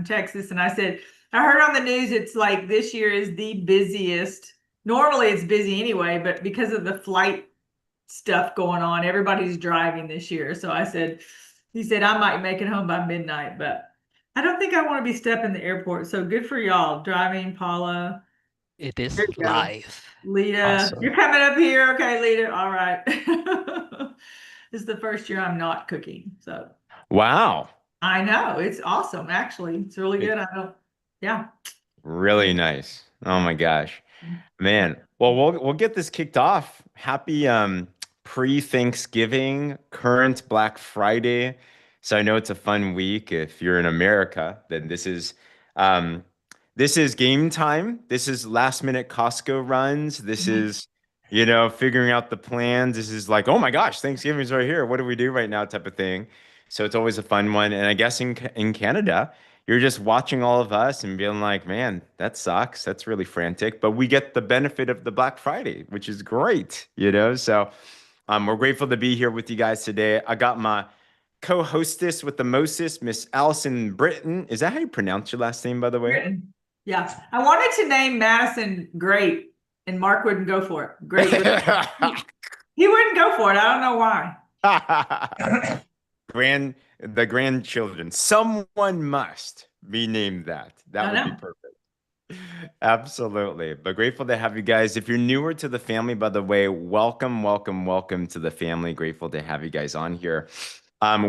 Texas, and I said, I heard on the news it's like this year is the busiest. Normally it's busy anyway, but because of the flight stuff going on, everybody's driving this year. So I said, he said I might make it home by midnight, but I don't think I want to be stuck in the airport. So good for y'all driving, Paula. It There is you go. live. Lita, Awesome. you're coming up here. Okay, Lita. All right. This is the first year I'm not cooking. So Wow. I know it's awesome. Actually, it's really It, good. I don't, yeah. really nice. Oh my gosh. Man. Well, we'll get this kicked off. Happy pre-Thanksgiving, current Black Friday. So I know it's a fun week. If you're in America, then this is game time. This is last minute Costco runs. This is, figuring out the plans. This is like, oh my gosh, Thanksgiving's right here. What do we do right now type of thing. So it's always a fun one. And I guess in Canada, you're just watching all of us and being like, man, that sucks. That's really frantic. But we get the benefit of the Black Friday, which is great. So we're grateful to be here with you guys today. I got my co-hostess with the mostest, Miss Alyson Brittain. Is that how you pronounce your last name, by the way? Britain. Yeah. I wanted to name Madison Great, and Mark wouldn't go for it. Great. He wouldn't go for it. I don't know why. The grandchildren. Someone must be named that. That I would be know. perfect. Absolutely. But grateful to have you guys. If you're newer to the family, by the way, welcome, welcome, welcome to the family. Grateful to have you guys on here.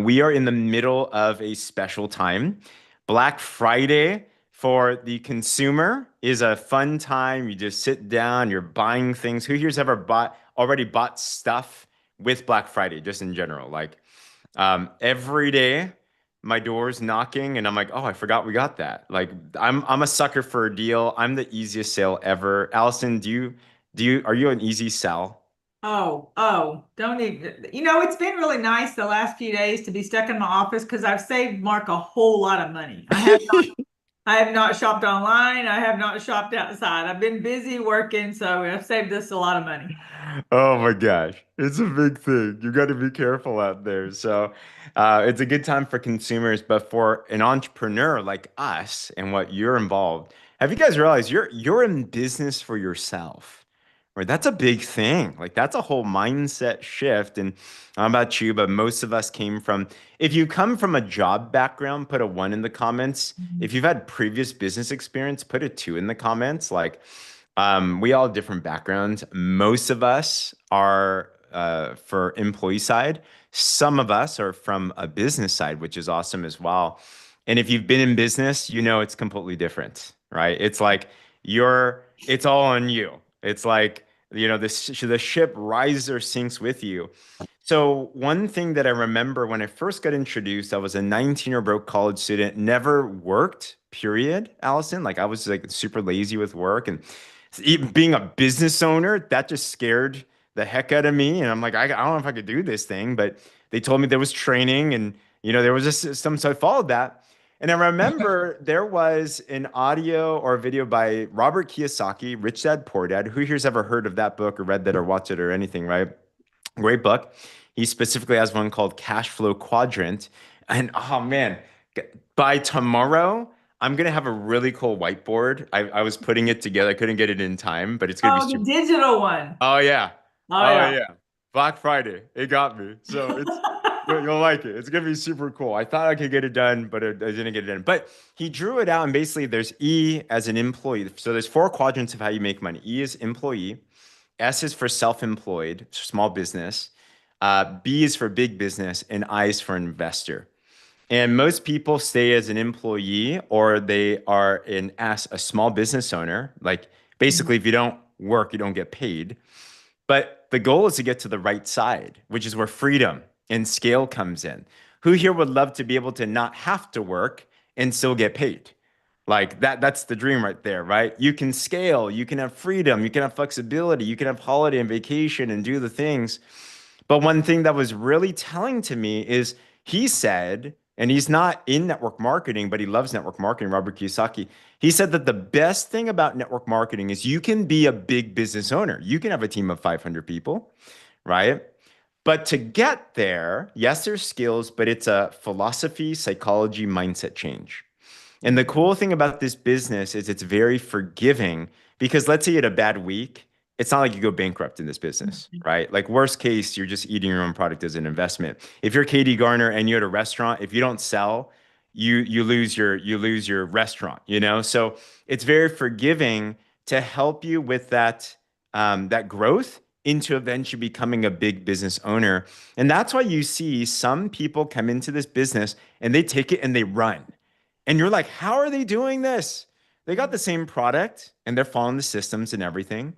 We are in the middle of a special time. Black Friday for the consumer is a fun time. You just sit down, you're buying things. Who here's ever already bought stuff with Black Friday, just in general? Like every day my door's knocking and I'm like, oh, I forgot we got that. Like I'm a sucker for a deal. I'm the easiest sale ever. Allison, are you an easy sell? Don't even, it's been really nice the last few days to be stuck in my office because I've saved Mark a whole lot of money. I have not shopped online. I have not shopped outside. I've been busy working, so I've saved us a lot of money. Oh my gosh, it's a big thing. You got to be careful out there. So, it's a good time for consumers, but for an entrepreneur like us and what you're involved, have you guys realized you're in business for yourself? Right? That's a big thing. Like that's a whole mindset shift. And I don't know about you, but most of us came from, if you come from a job background, put a one in the comments. If you've had previous business experience, put a two in the comments. Like, we all have different backgrounds. Most of us are for employee side. Some of us are from a business side, which is awesome as well. And if you've been in business, you know it's completely different, right? It's like it's all on you. It's like, the ship rises or sinks with you. So one thing that I remember when I first got introduced, I was a 19-year broke college student, never worked, period, Allison. Like I was like super lazy with work and even being a business owner, that just scared the heck out of me. And I'm like, I don't know if I could do this thing, but they told me there was training and there was a system, so I followed that. And I remember there was an audio or a video by Robert Kiyosaki, Rich Dad Poor Dad. Who here's ever heard of that book or read that or watched it or anything, right? Great book. He specifically has one called Cash Flow Quadrant. And oh man, by tomorrow, I'm gonna have a really cool whiteboard. I was putting it together. I couldn't get it in time, but it's gonna be Oh, the super. digital one. Oh yeah. Oh Oh yeah. yeah. Black Friday. It got me. So you'll like it. It's gonna be super cool. I thought I could get it done, but I didn't get it done. But he drew it out, and basically there's E as an employee. So there's four quadrants of how you make money. E is employee. S is for self-employed, small business. B is for big business, and I is for investor. And most people stay as an employee or they are as a small business owner. Like basically, if you don't work, you don't get paid. But the goal is to get to the right side, which is where freedom and scale comes in. Who here would love to be able to not have to work and still get paid? Like that's the dream right there, right? You can scale, you can have freedom, you can have flexibility, you can have holiday and vacation and do the things. But one thing that was really telling to me is he said, and he's not in network marketing, but he loves network marketing, Robert Kiyosaki. He said that the best thing about network marketing is you can be a big business owner. You can have a team of 500 people, right? But to get there, yes, there's skills, but it's a philosophy, psychology, mindset change. And the cool thing about this business is it's very forgiving because let's say you had a bad week, it's not like you go bankrupt in this business, right? Like worst case, you're just eating your own product as an investment. If you're Katie Garner and you're at a restaurant, if you don't sell, you lose your restaurant, you know? So it's very forgiving to help you with that growth into eventually becoming a big business owner. And that's why you see some people come into this business and they take it and they run. And you're like, how are they doing this? They got the same product and they're following the systems and everything.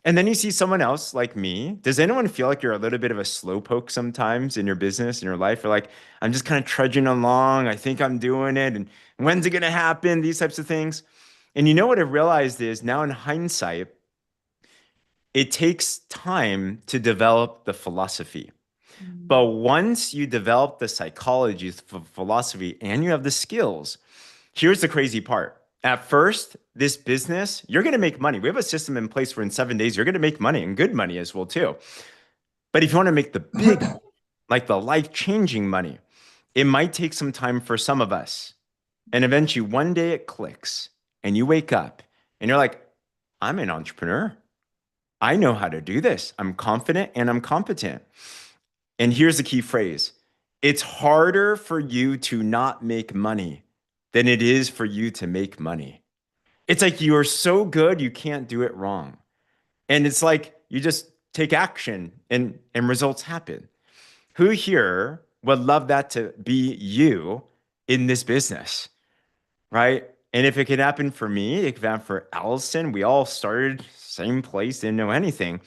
And then you see someone else like me. Does anyone feel like you're a little bit of a slowpoke sometimes in your business, in your life? Or like, I'm just kind of trudging along. I think I'm doing it. And when's it going to happen? These types of things. And you know what I realized is now in hindsight, it takes time to develop the philosophy. But once you develop the psychology, philosophy, and you have the skills, here's the crazy part. At first, this business, you're going to make money. We have a system in place where in 7 days, you're going to make money and good money as well, too. But if you want to make the big, like the life-changing money, it might take some time for some of us. And eventually, one day it clicks and you wake up and you're like, I'm an entrepreneur. I know how to do this. I'm confident and I'm competent. And here's the key phrase. It's harder for you to not make money than it is for you to make money. It's like you are so good, you can't do it wrong. And it's like you just take action and results happen. Who here would love that to be you in this business, right? And if it could happen for me, it could happen for Alyson. We all started same place, didn't know anything.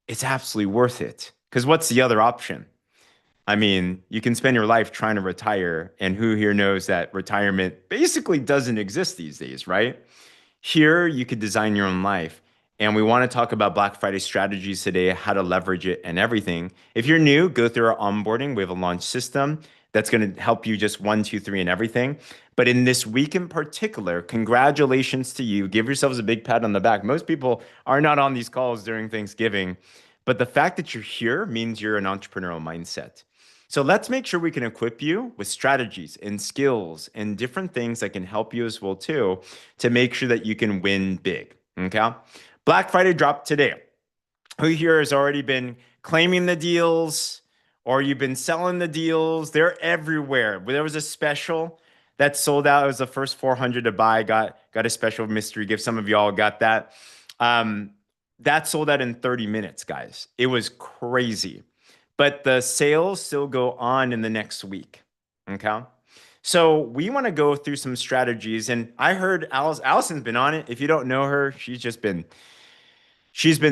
It's absolutely worth it. Because what's the other option? I mean, you can spend your life trying to retire, and who here knows that retirement basically doesn't exist these days, right? Here, you could design your own life. And we want to talk about Black Friday strategies today, how to leverage it and everything. If you're new, go through our onboarding. We have a launch system that's going to help you just one, two, three, and everything. But in this week in particular, congratulations to you. Give yourselves a big pat on the back. Most people are not on these calls during Thanksgiving, but the fact that you're here means you're an entrepreneurial mindset. So let's make sure we can equip you with strategies and skills and different things that can help you as well too to make sure that you can win big. Okay. Black Friday dropped today. Who here has already been claiming the deals or you've been selling the deals? They're everywhere. There was a special that sold out. It was the first 400 to buy. Got a special mystery gift. Some of y'all got that. Um, that sold out in 30 minutes, guys. It was crazy. But the sales still go on in the next week. Okay. So we want to go through some strategies. And I heard Alyson's been on it. If you don't know her, she's been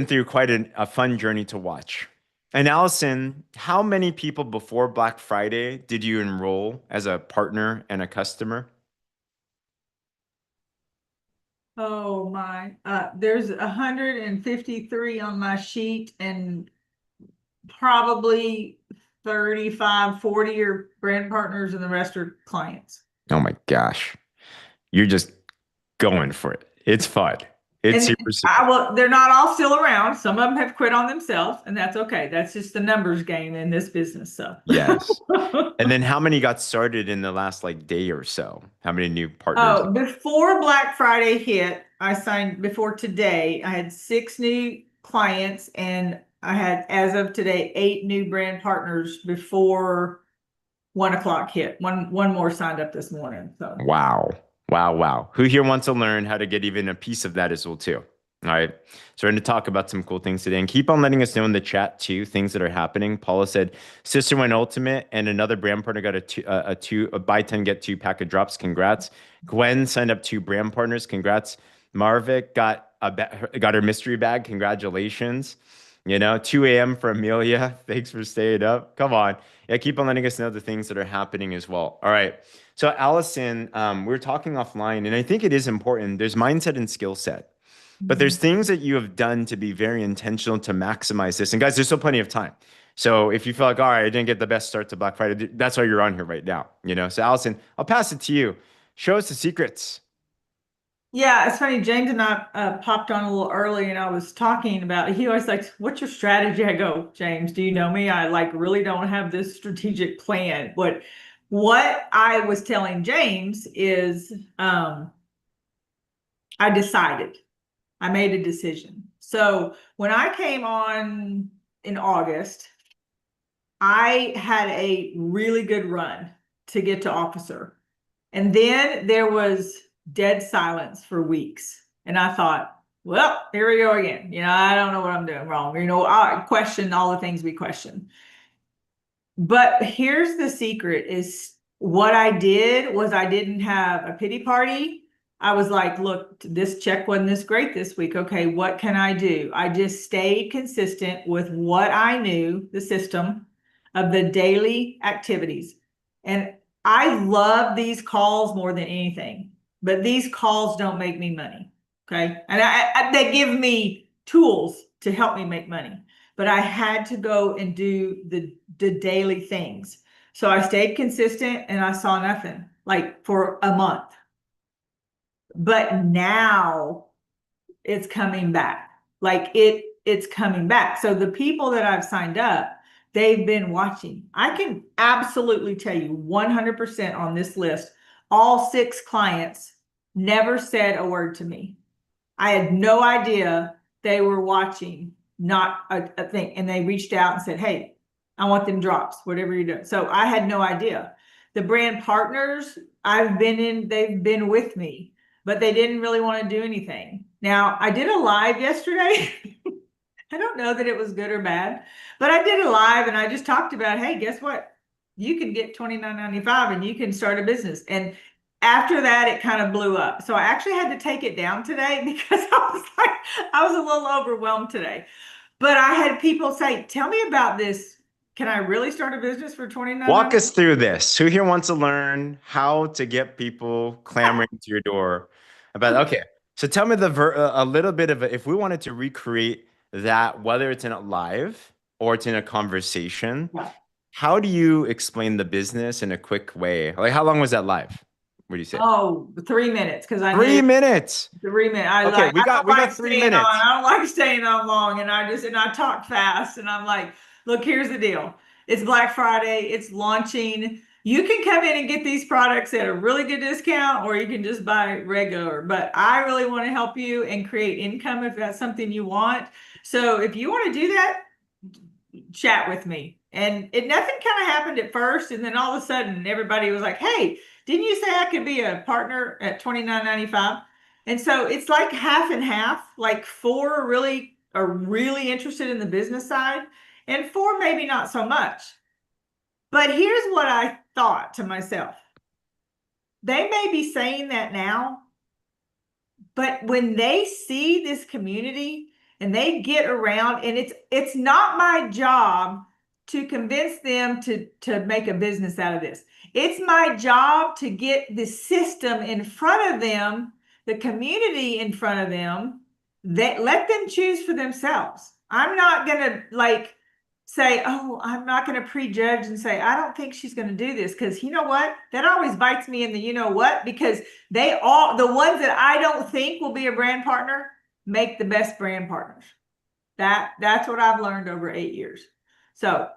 through quite a fun journey to watch. And Alyson, how many people before Black Friday did you enroll as a partner and a customer? Oh my, there's 153 on my sheet and probably 35, 40 are brand partners and the rest are clients. Oh my gosh. You're just going for it. It's fun. It's And super, super. they're not all still around. Some of them have quit on themselves, and that's okay. That's just the numbers game in this business. So, Yes. And then how many got started in the last like day or so? How many new partners? oh, before Black Friday hit, I signed before today. I had 6 new clients, and I had, as of today, 8 new brand partners before 1 o'clock hit. One more signed up this morning. So. Wow. Wow. Wow. Who here wants to learn how to get even a piece of that as well too? All right. So we're going to talk about some cool things today and keep on letting us know in the chat too, things that are happening. Paula said, sister went ultimate and another brand partner got a buy 10, get 2 pack of drops. Congrats. Gwen signed up 2 brand partners. Congrats. Marvik got her mystery bag. Congratulations. 2 a.m. for Amelia. Thanks for staying up. Come on. Yeah, keep on letting us know the things that are happening as well. All right. So Alyson, we are talking offline, and I think it is important. There's mindset and skill set, but there's things that you have done to be very intentional to maximize this. And guys, there's still plenty of time. So if you feel like, all right, I didn't get the best start to Black Friday, that's why you're on here right now. So Alyson, I'll pass it to you. Show us the secrets. Yeah, it's funny. James and I popped on a little early, and I was talking about. He always like, "What's your strategy?" I go, "James, do you know me? I like really don't have this strategic plan. what I was telling James is I decided, I made a decision. So when I came on in August, I had a really good run to get to officer. And then there was dead silence for weeks. And I thought, well, here we go again. I don't know what I'm doing wrong. I question all the things we question. But here's the secret is what I did was I didn't have a pity party. I was like, look, this check wasn't this great this week. Okay, what can I do? I just stayed consistent with what I knew, the system of the daily activities. And I love these calls more than anything, but these calls don't make me money. Okay. And they give me tools to help me make money, but I had to go and do the daily things. So I stayed consistent and I saw nothing like for a month. But now it's coming back. Like it's coming back. So the people that I've signed up, they've been watching. I can absolutely tell you 100% on this list, all 6 clients never said a word to me. I had no idea they were watching, not a thing. And they reached out and said, hey, I want them drops, whatever you're doing. So I had no idea. The brand partners they've been with me, but they didn't really want to do anything. Now, I did a live yesterday. I don't know that it was good or bad, but I did a live and I just talked about, hey, guess what? You can get $29.95 and you can start a business. And after that, it kind of blew up. So I actually had to take it down today because I was a little overwhelmed today. But I had people say, tell me about this. Can I really start a business for Walk $29.95? us through this. Who here wants to learn how to get people clamoring to your door about, okay, so tell me a little bit of if we wanted to recreate that, whether it's in a live or it's in a conversation, Yeah. how do you explain the business in a quick way? Like, how long was that live? What do you say? Oh, 3 minutes because I knew 3 minutes. 3 minutes. Okay, I don't we like got three staying on. minutes. I don't like staying on long. And I talk fast. And I'm like, look, here's the deal. It's Black Friday. It's launching. You can come in and get these products at a really good discount, or you can just buy regular. But I really want to help you and create income if that's something you want. So if you want to do that, chat with me. And nothing kind of happened at first, and then all of a sudden everybody was like, hey, didn't you say I could be a partner at $29.95? And so it's like half and half, like 4 really are really interested in the business side, and 4 maybe not so much. But here's what I thought to myself. They may be saying that now, but when they see this community and they get around, and it's not my job to convince them to make a business out of this. It's my job to get the system in front of them, the community in front of them, that let them choose for themselves. I'm not gonna like say, oh, I'm not going to prejudge and say, I don't think she's going to do this. Because you know what? That always bites me in the you know what? Because the ones that I don't think will be a brand partner, make the best brand partners. That's what I've learned over 8 years. So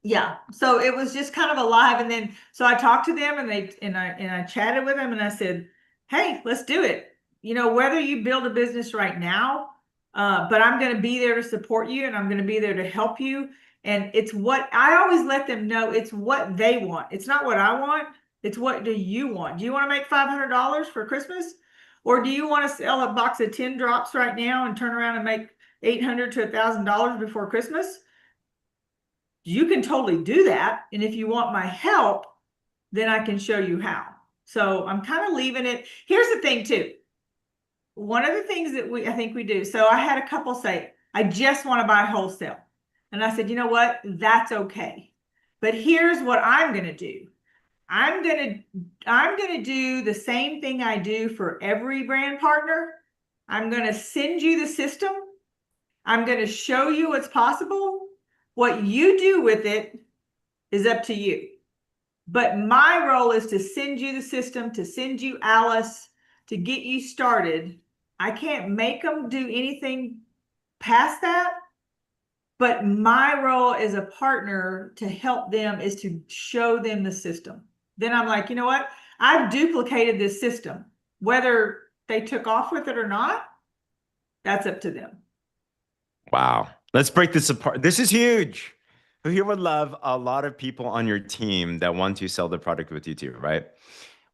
yeah, so it was just kind of alive, and then so I talked to them, and I chatted with them, and I said, hey, let's do it. Whether you build a business right now, but I'm going to be there to support you, and I'm going to be there to help you. And it's what I always let them know. It's what they want. It's not what I want. It's what do you want? Do you want to make $500 for Christmas, or do you want to sell a box of 10 drops right now and turn around and make $800 to $1,000 before Christmas? You can totally do that. And if you want my help, then I can show you how. So I'm kind of leaving it. Here's the thing too. One of the things that I think we do. So I had a couple say, I just want to buy wholesale. And I said, you know what? That's okay. But here's what I'm going to do. I'm going to do the same thing I do for every brand partner. I'm going to send you the system. I'm going to show you what's possible. What you do with it is up to you. But my role is to send you the system, to send you Alice, to get you started. I can't make them do anything past that, But my role as a partner to help them is to show them the system. Then I'm like, you know what? I've duplicated this system. Whether they took off with it or not, that's up to them. Wow. Let's break this apart. This is huge. Who here would love a lot of people on your team that want to sell the product with you too, right?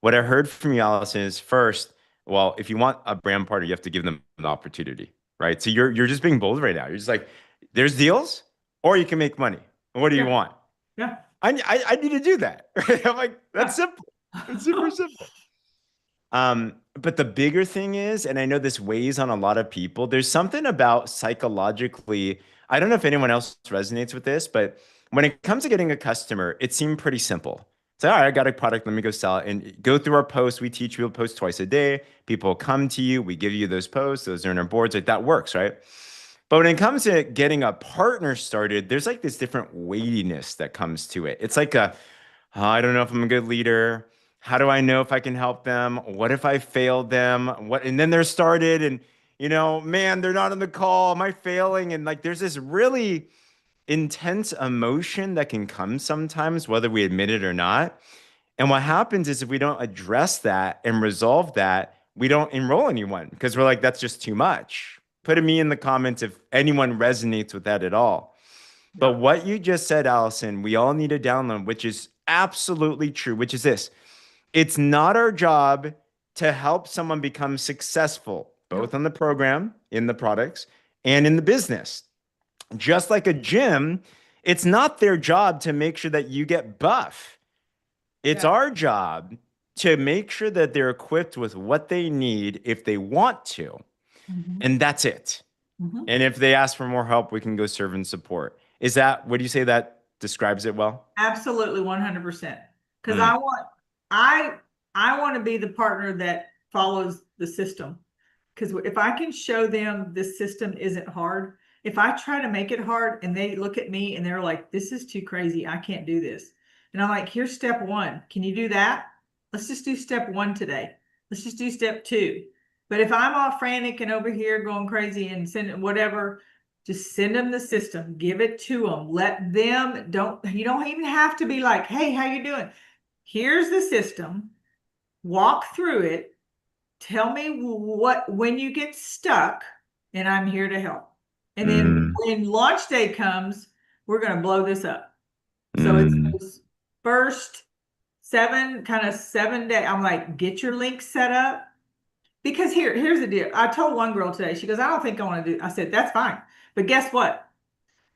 What I heard from you, Allison, is first, well, if you want a brand partner, you have to give them an opportunity, right? So you're just being bold right now. You're just like, there's deals, or you can make money. What do you Yeah, want? yeah, I need to do that. Right? I'm like, that's yeah. simple. It's super simple. But the bigger thing is, and I know this weighs on a lot of people, there's something about psychologically, I don't know if anyone else resonates with this, but when it comes to getting a customer, it seemed pretty simple. It's like, all right, I got a product, let me go sell it. And go through our posts. We teach people post twice a day. People come to you, we give you those posts, those are in our boards, like that works, right? But when it comes to getting a partner started, there's like this different weightiness that comes to it. It's like a, "Oh, I don't know if I'm a good leader. How do I know if I can help them? What if I failed them? What?" And then they're started, and man, they're not on the call. Am I failing? And like, there's this really intense emotion that can come sometimes, whether we admit it or not. And what happens is if we don't address that and resolve that, we don't enroll anyone because we're like, that's just too much. Put a me in the comments if anyone resonates with that at all. But Yeah. what you just said, Allison, we all need to download, which is absolutely true, which is this: it's not our job to help someone become successful, both Nope. on the program, in the products, and in the business. Just like a gym, it's not their job to make sure that you get buff. It's Yeah. our job to make sure that they're equipped with what they need if they want to. Hmm. And that's it. Hmm. And if they ask for more help, we can go serve and support. Is that, would you say that describes it well? Absolutely 100%. Because Mm, I I want to be the partner that follows the system. Because if I can show them this system isn't hard, if I try to make it hard and they look at me and they're like, this is too crazy, I can't do this. And I'm like, here's step one. Can you do that? Let's just do step one today. Let's just do step two. But if I'm all frantic and over here going crazy and sending whatever, just send them the system, give it to them. Let them, don't, you don't even have to be like, hey, how you doing? Here's the system. Walk through it. Tell me what when you get stuck, and I'm here to help. And then mm, when launch day comes, we're going to blow this up. So it's mm, those first seven, kind of 7 day. I'm like, get your link set up. Because here's the deal. I told one girl today, she goes, I don't think I want to do. I said, that's fine. But guess what?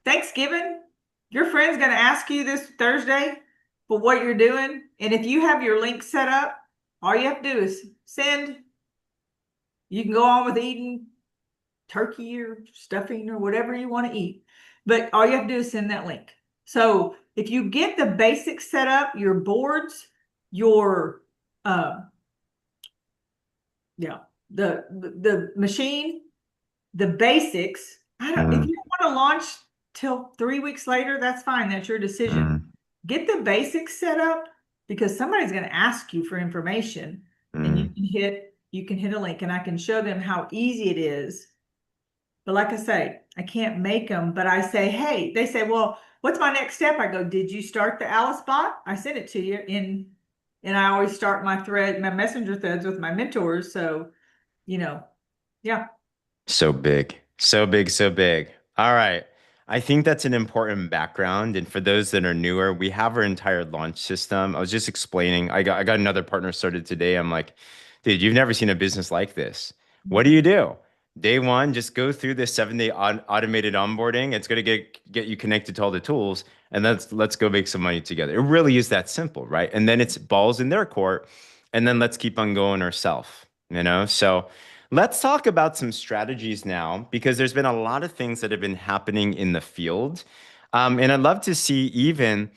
Thanksgiving, your friend's going to ask you this Thursday for what you're doing. And if you have your link set up, all you have to do is send. You can go on with eating turkey or stuffing or whatever you want to eat. But all you have to do is send that link. So if you get the basics set up, your boards, your uh yeah, the machine, the basics. I don't if mm, you want to launch till 3 weeks later, that's fine. That's your decision. mm, Get the basics set up because somebody's going to ask you for information and mm. you can hit a link and I can show them how easy it is. But like I say, I can't make them, but I say, hey, they say, well, what's my next step? I go, did you start the Alice bot? I sent it to you and I always start my messenger threads with my mentors. So, you know, yeah. So big, so big, so big. All right. I think that's an important background. And for those that are newer, we have our entire launch system. I was just explaining, I got another partner started today. I'm like, dude, you've never seen a business like this. What do Mhm. you do? Day one, just go through this 7 day automated onboarding. It's going to get you connected to all the tools, and let's go make some money together. It really is that simple, right? And then it's balls in their court, and then let's keep on going ourselves, So let's talk about some strategies now, because there's been a lot of things that have been happening in the field. And I'd love to see even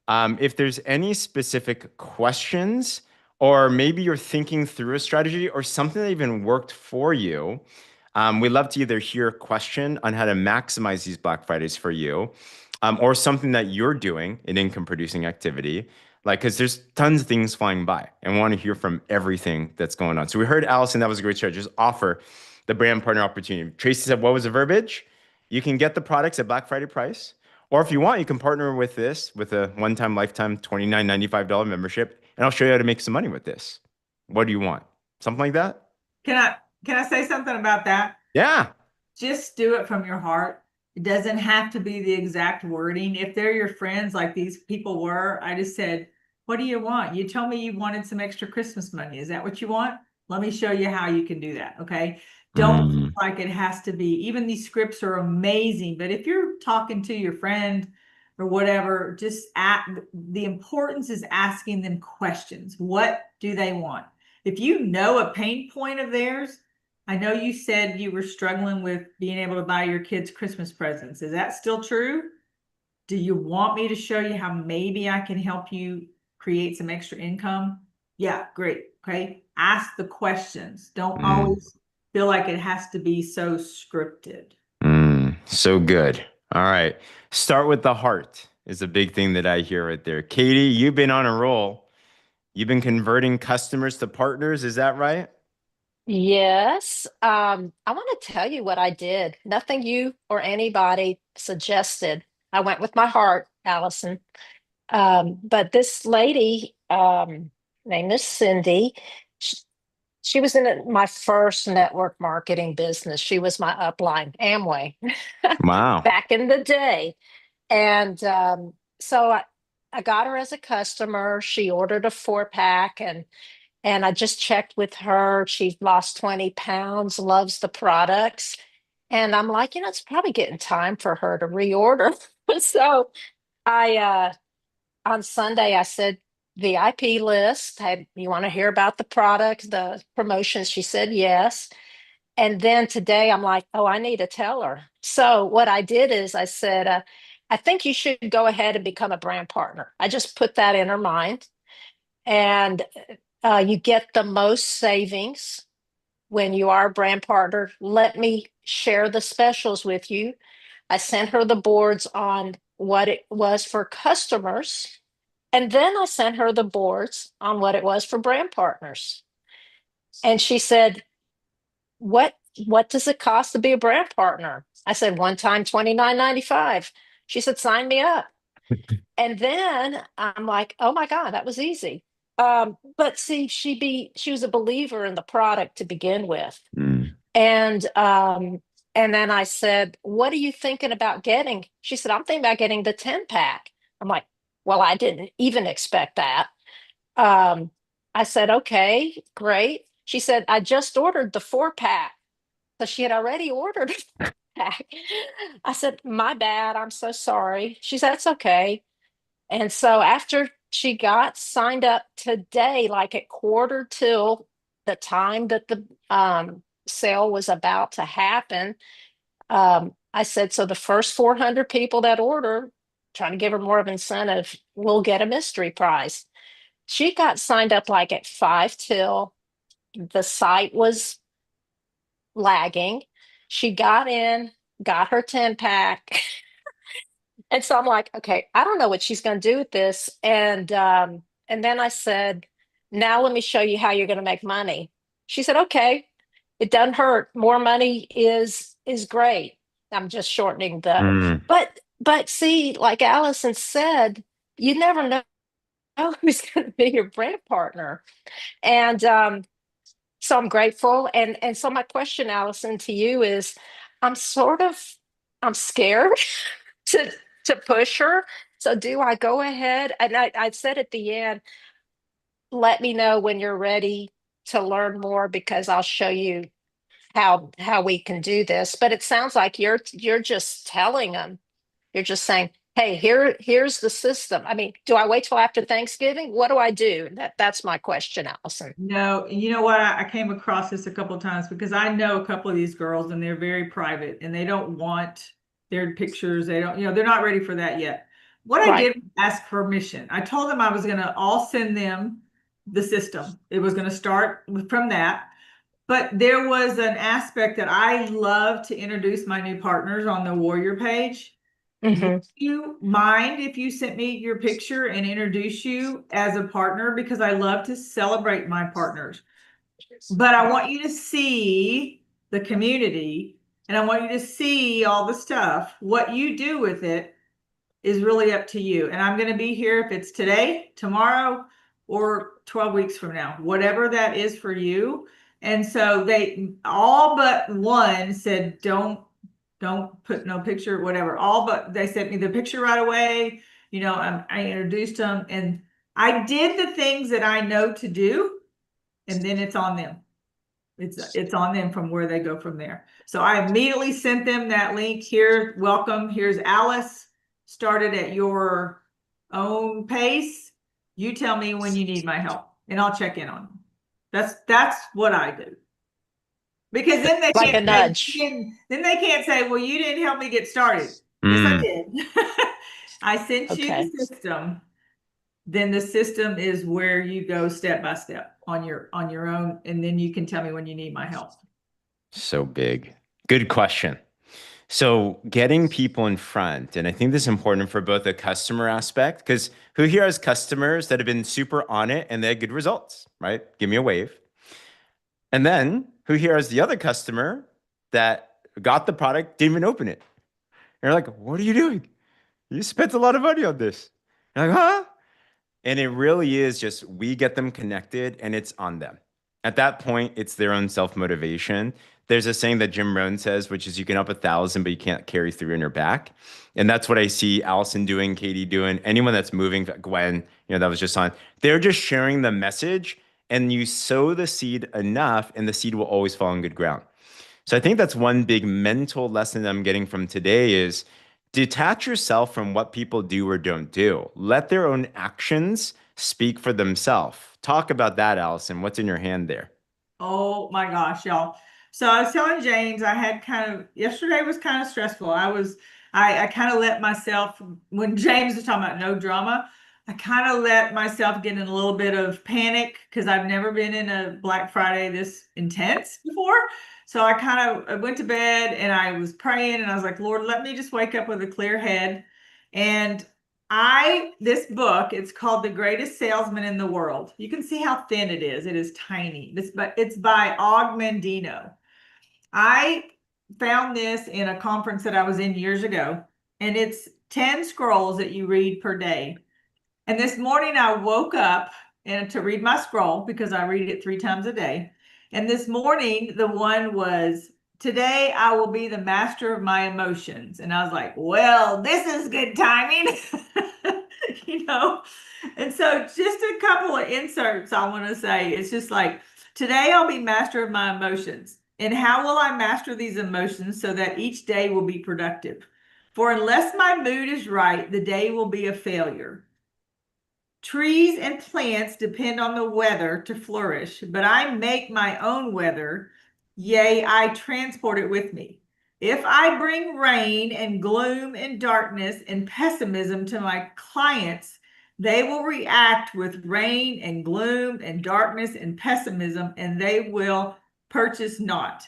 if there's any specific questions, or maybe you're thinking through a strategy or something that even worked for you. We'd love to either hear a question on how to maximize these Black Fridays for you, or something that you're doing in income producing activity. Like, because there's tons of things flying by and we want to hear from everything that's going on. So we heard Allison, that was a great strategy. Just offer the brand partner opportunity. Tracy said, what was the verbiage? You can get the products at Black Friday price, or if you want, you can partner with this with a one-time lifetime $29.95 membership, and I'll show you how to make some money with this. What do you want? Something like that? Can I can I say something about that? Yeah. Just do it from your heart. It doesn't have to be the exact wording. If they're your friends like these people were, I just said, what do you want? You told me you wanted some extra Christmas money. Is that what you want? Let me show you how you can do that. Okay. Don't feel Mm, like it has to be, even these scripts are amazing, but if you're talking to your friend or whatever, the importance is asking them questions. What do they want? If you know a pain point of theirs, I know you said you were struggling with being able to buy your kids Christmas presents. Is that still true? Do you want me to show you how maybe I can help you create some extra income? Yeah, great. Okay. Ask the questions. Don't mm, always feel like it has to be so scripted. so good. All right. Start with the heart is a big thing that I hear right there. Katie, you've been on a roll. You've been converting customers to partners. Is that right? Yes. I want to tell you what I did. Nothing you or anybody suggested. I went with my heart, Allison. But this lady, named is Cindy, she, she was in my first network marketing business. She was my upline, Amway, Wow. back in the day. And I got her as a customer. She ordered a 4-pack and I just checked with her. She's lost 20 pounds, loves the products. And I'm like, it's probably getting time for her to reorder. So I on Sunday I said the IP list, hey, you want to hear about the products, the promotions? She said yes. And then today I'm like, oh, I need to tell her. So what I did is I said, I think you should go ahead and become a brand partner. I just put that in her mind. And you get the most savings when you are a brand partner. Let me share the specials with you. I sent her the boards on what it was for customers. And then I sent her the boards on what it was for brand partners. And she said, What what does it cost to be a brand partner? I said, one time 29.95. She said, sign me up. And then I'm like, oh my God, that was easy. But see, she was a believer in the product to begin with. Mm, And and then I said, what are you thinking about getting? She said, I'm thinking about getting the 10-pack. I'm like, well, I didn't even expect that. Um, I said, okay, great. She said, I just ordered the 4-pack. So she had already ordered a pack. I said, my bad. I'm so sorry. She said, that's okay. And so after she got signed up today, like at quarter till the time that the sale was about to happen, I said, so the first 400 people that order, trying to give her more of an incentive, will get a mystery prize. She got signed up like at 5 till the site was lagging. She got in, got her 10-pack. And so I'm like, okay, I don't know what she's going to do with this. And then I said, now let me show you how you're going to make money. She said, okay, it doesn't hurt. More money is great. I'm just shortening the, mm, but see, like Allison said, you never know who's going to be your brand partner. And so I'm grateful. And so my question, Allison, to you is, I'm sort of I'm scared to push her. So do I go ahead? And I said at the end, let me know when you're ready to learn more because I'll show you how we can do this. But it sounds like you're just telling them. You're just saying, hey, here's the system. I mean, do I wait till after Thanksgiving? What do I do? That's my question, Allison. No, you know what? I came across this a couple of times because I know a couple of these girls and they're very private and they don't want their pictures. They don't, they're not ready for that yet. What I Right. did was ask permission. I told them I was going to all send them the system. It was going to start from that. But there was an aspect that I love to introduce my new partners on the Warrior page. Would Hmm. you mind if you sent me your picture and introduce you as a partner? Because I love to celebrate my partners. But I want you to see the community and I want you to see all the stuff. What you do with it is really up to you. And I'm going to be here if it's today, tomorrow, or 12 weeks from now, whatever that is for you. And so they all but one said, don't put no picture, whatever. All but they sent me the picture right away. You know, I introduced them and I did the things that I know to do, and then it's on them. It's on them from where they go from there. So I immediately sent them that link here. Welcome. Here's Alice. Started at your own pace. You tell me when you need my help, and I'll check in on you. That's what I do. Because then they Like a can't say, nudge. then they can't say, well, you didn't help me get started. Yes, I did. I sent you the Okay. system. Then the system is where you go step by step on your own, and then you can tell me when you need my help. So big. Good question. So getting people in front, and I think this is important for both the customer aspect, because who here has customers that have been super on it and they had good results, right? Give me a wave. And then who here has the other customer that got the product, didn't even open it. And you're like, what are you doing? You spent a lot of money on this. You're like, huh? And it really is just we get them connected and it's on them. At that point, it's their own self-motivation. There's a saying that Jim Rohn says, which is you can help 1,000, but you can't carry 3 on your back. And that's what I see Alyson doing, Katie doing, anyone that's moving, Gwen, you know, that was just on. They're just sharing the message and you sow the seed enough and the seed will always fall on good ground. So I think that's one big mental lesson that I'm getting from today is detach yourself from what people do or don't do. Let their own actions speak for themselves. Talk about that, Alyson. What's in your hand there? Oh my gosh, y'all. So I was telling James, I had yesterday was kind of stressful. I kind of let myself, when James was talking about no drama, I kind of let myself get in a little bit of panic because I've never been in a Black Friday this intense before. So I went to bed and I was praying and I was like, Lord, let me just wake up with a clear head. And this book, it's called The Greatest Salesman in the World. You can see how thin it is. It is tiny. It's by Og Mandino. I found this in a conference that I was in years ago, and it's 10 scrolls that you read per day. And this morning I woke up and to read my scroll because I read it 3 times a day. And this morning the one was, today I will be the master of my emotions. And I was like, well, this is good timing. You know? And so just a couple of inserts I want to say. It's just like, today I'll be master of my emotions. And how will I master these emotions so that each day will be productive? For unless my mood is right, the day will be a failure. Trees and plants depend on the weather to flourish, but I make my own weather. Yea, I transport it with me. If I bring rain and gloom and darkness and pessimism to my clients, they will react with rain and gloom and darkness and pessimism, and they will purchase not.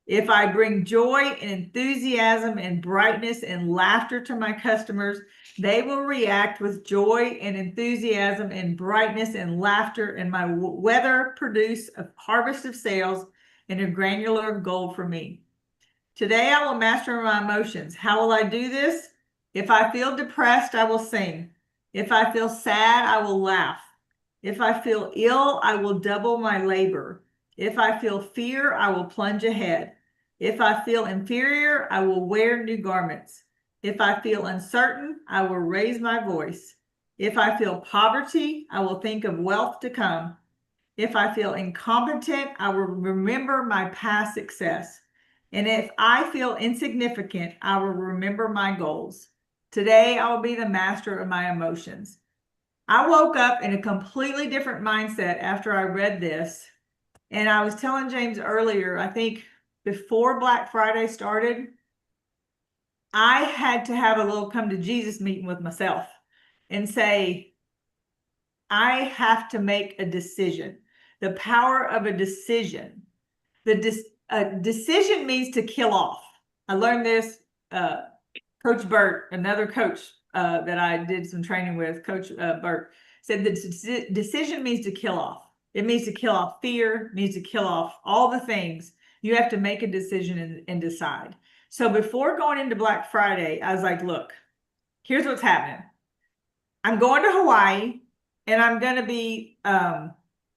If I bring joy and enthusiasm and brightness and laughter to my customers, they will react with joy and enthusiasm and brightness and laughter, and my weather produce a harvest of sales and a granular of gold for me. Today I will master my emotions. How will I do this? If I feel depressed, I will sing. If I feel sad, I will laugh. If I feel ill, I will double my labor. If I feel fear, I will plunge ahead. If I feel inferior, I will wear new garments. If I feel uncertain, I will raise my voice. If I feel poverty, I will think of wealth to come. If I feel incompetent, I will remember my past success. And if I feel insignificant, I will remember my goals. Today, I will be the master of my emotions. I woke up in a completely different mindset after I read this. And I was telling James earlier, I think before Black Friday started, I had to have a little come to Jesus meeting with myself and say, I have to make a decision. The power of a decision. A decision means to kill off. I learned this, Coach Burt, another coach that I did some training with, Coach Burt, said the decision means to kill off. It means to kill off fear, means to kill off all the things. You have to make a decision and decide. So before going into Black Friday, I was like, look, here's what's happening. I'm going to Hawaii and I'm going to be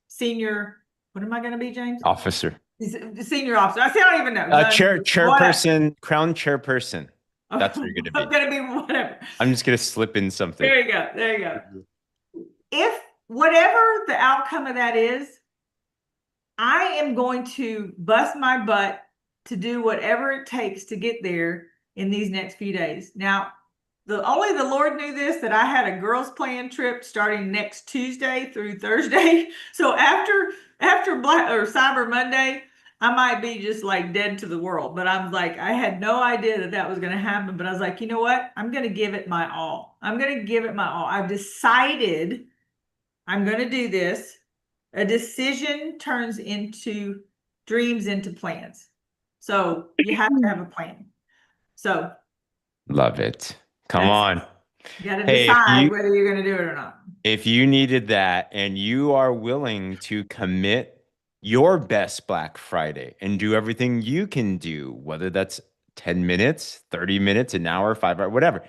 senior. What am I going to be, James? Officer. The senior officer. I say I don't even know. Whatever. Chairperson, crown chairperson. That's what you're going to I'm be. going to be whatever. I'm just going to slip in something. There you go. There you go. If whatever the outcome of that is, I am going to bust my butt to do whatever it takes to get there in these next few days. Now, only the Lord knew this, that I had a girls' plan trip starting next Tuesday through Thursday. So after Black or Cyber Monday, I might be just like dead to the world. But I'm like, I had no idea that that was going to happen. But I was like, you know what? I'm going to give it my all. I'm going to give it my all. I've decided I'm going to do this. A decision turns into dreams into plans. So you have to have a plan. So Love it. Come on. you got to Hey, decide whether you're going to do it or not. if you needed that and you are willing to commit your best Black Friday and do everything you can do, whether that's 10 minutes, 30 minutes, an hour, 5 hours, whatever.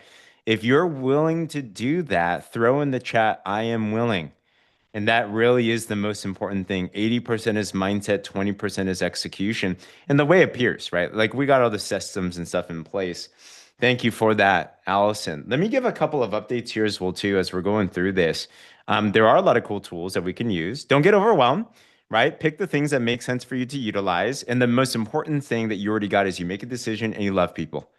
If you're willing to do that, throw in the chat, I am willing. And that really is the most important thing. 80% is mindset, 20% is execution. And the way it appears, right? Like we got all the systems and stuff in place. Thank you for that, Alyson. Let me give a couple of updates here as well, too, as we're going through this. There are a lot of cool tools that we can use. Don't get overwhelmed, right? Pick the things that make sense for you to utilize. And the most important thing that you already got is you make a decision and you love people.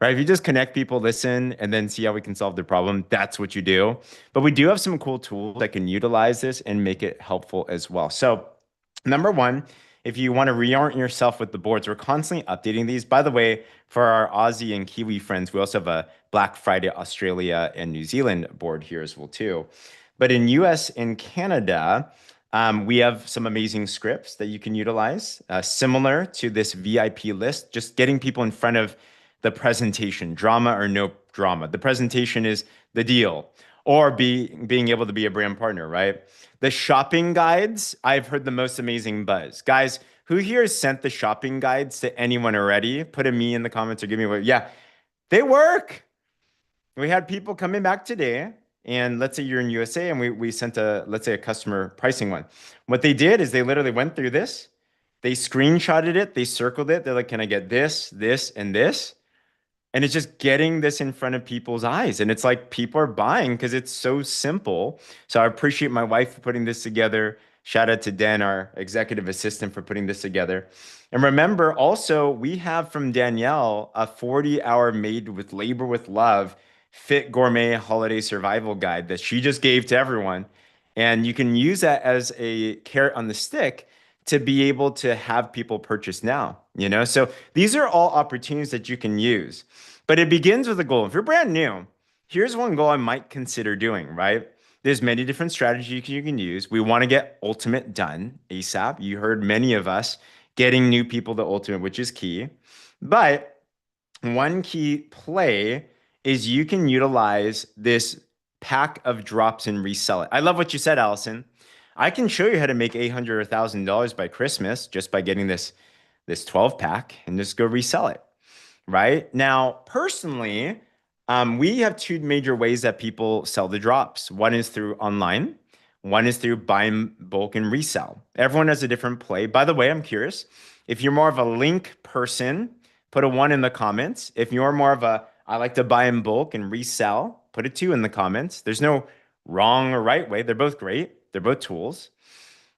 Right? If you just connect people, listen, and then see how we can solve the problem, that's what you do. But we do have some cool tools that can utilize this and make it helpful as well. So, number one, if you want to reorient yourself with the boards, we're constantly updating these. By the way, for our Aussie and Kiwi friends, we also have a Black Friday Australia and New Zealand board here as well too. But in US and Canada, we have some amazing scripts that you can utilize, similar to this VIP list, just getting people in front of the presentation, drama or no drama. The presentation is the deal, or being able to be a brand partner, right? The shopping guides, I've heard the most amazing buzz. Guys, who here has sent the shopping guides to anyone already? Put a me in the comments or give me a, yeah, they work. We had people coming back today, and let's say you're in USA and we sent let's say a customer pricing one. What they did is they literally went through this, they screenshotted it, they circled it. They're like, can I get this, this, and this? And it's just getting this in front of people's eyes. And it's like people are buying because it's so simple. So I appreciate my wife for putting this together. Shout out to Dan, our executive assistant, for putting this together. And remember, also, we have from Danielle a 40-hour made with labor with love fit gourmet holiday survival guide that she just gave to everyone. And you can use that as a carrot on the stick to be able to have people purchase now, you know? So these are all opportunities that you can use, but it begins with a goal. If you're brand new, here's one goal I might consider doing, right? There's many different strategies you can use. We want to get ultimate done ASAP. You heard many of us getting new people to ultimate, which is key. But one key play is you can utilize this pack of drops and resell it. I love what you said, Alyson. I can show you how to make $800 or $1,000 by Christmas just by getting this 12 pack and just go resell it. Right now, personally, we have two major ways that people sell the drops. One is through online. One is through buy in bulk and resell. Everyone has a different play. By the way, I'm curious if you're more of a link person, put a 1 in the comments. If you're more of a I like to buy in bulk and resell, put a 2 in the comments. There's no wrong or right way. They're both great. They're both tools,